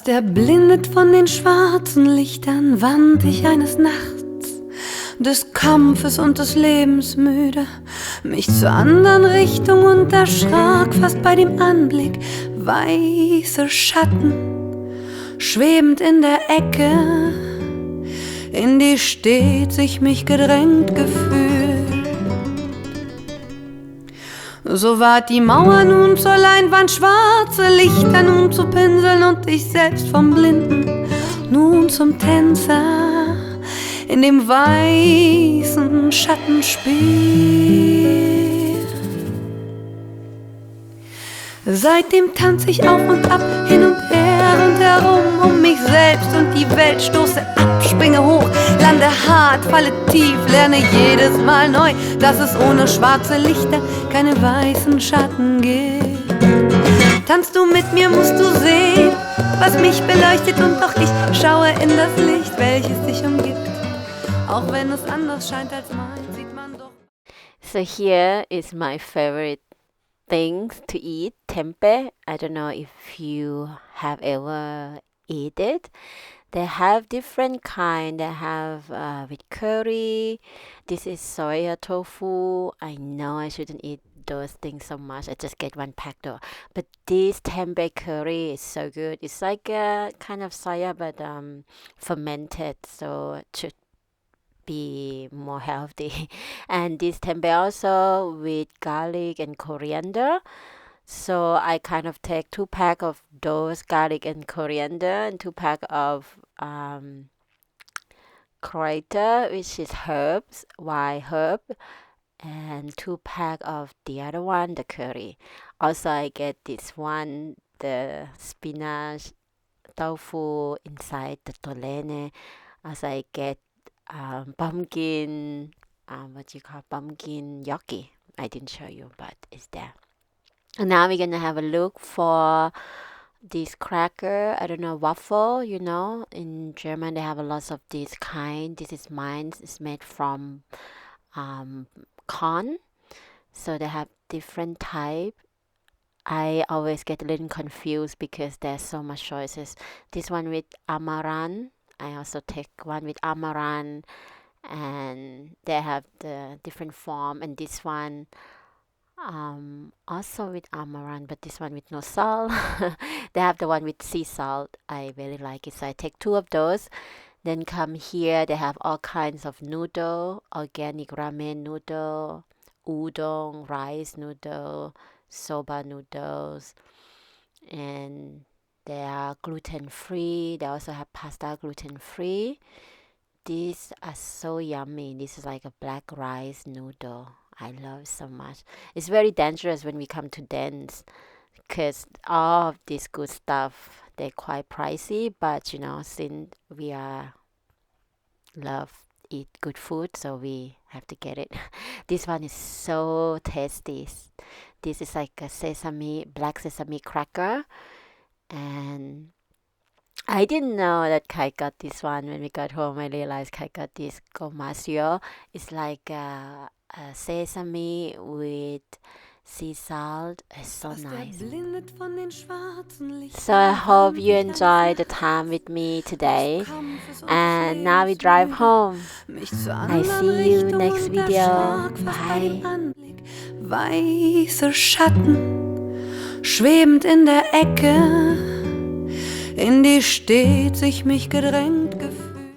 Fast erblindet von den schwarzen Lichtern wand ich eines Nachts des Kampfes und des Lebens müde mich zur anderen Richtung und erschrak fast bei dem Anblick. Weiße Schatten schwebend in der Ecke, in die stets ich mich gedrängt gefühlt. So ward die Mauer nun zur Leinwand, schwarze Lichter nun zu Pinseln und ich selbst vom Blinden nun zum Tänzer in dem weißen Schattenspiel. Seitdem tanz ich auf und ab, hin und her und herum um mich selbst und die Welt, stoße ab, springe hoch, lande hart, falle tief, lerne jedes Mal neu, dass es ohne schwarze Lichter keine weißen Schatten gibt. Tanzt du mit mir, musst du sehen, was mich beleuchtet und doch ich schaue in das Licht, welches dich umgibt. Auch wenn es anders scheint als mein, sieht man doch. So here is my favorite things to eat, tempeh. I don't know if you have ever eat it. They have different kind. They have with curry. This is soya tofu. I know I shouldn't eat those things so much. I just get one pack though. But this tempeh curry is so good. It's like a kind of soya but fermented, so it should be more healthy. And this tempeh also with garlic and coriander. So I kind of take 2 pack of those garlic and coriander and 2 pack of coriander, which is herbs, wild herb, and 2 pack of the other one, the curry. Also I get this one, the spinach tofu inside the tolene. Also I get pumpkin, what you call pumpkin gnocchi. I didn't show you, but it's there. And now we're gonna have a look for this cracker. I don't know, waffle, you know. In German they have a lot of this kind. This is mine. It's made from corn. So they have different type. I always get a little confused because there's so much choices. This one with amaranth. I also take one with amaranth, and they have the different form, and this one also with amaranth, but this one with no salt. They have the one with sea salt. I really like it, so I take 2 of those. Then come here, they have all kinds of noodle, organic ramen noodle, udon, rice noodle, soba noodles, and they are gluten-free. They also have pasta gluten-free. These are so yummy. This is like a black rice noodle. I love it so much. It's very dangerous when we come to dance because all of this good stuff, they're quite pricey, but you know, since we love eat good food, so we have to get it. This one is so tasty. This is like a black sesame cracker, and I didn't know that Kai got this one. When we got home, I realized Kai got this gomasio. It's like a sesame with sea salt. It's so nice. So I hope you enjoy the time with me today. And now we drive home. I see you next video. Bye. Weiße Schatten schwebend in der Ecke, in die stets ich mich gedrängt gefühlt.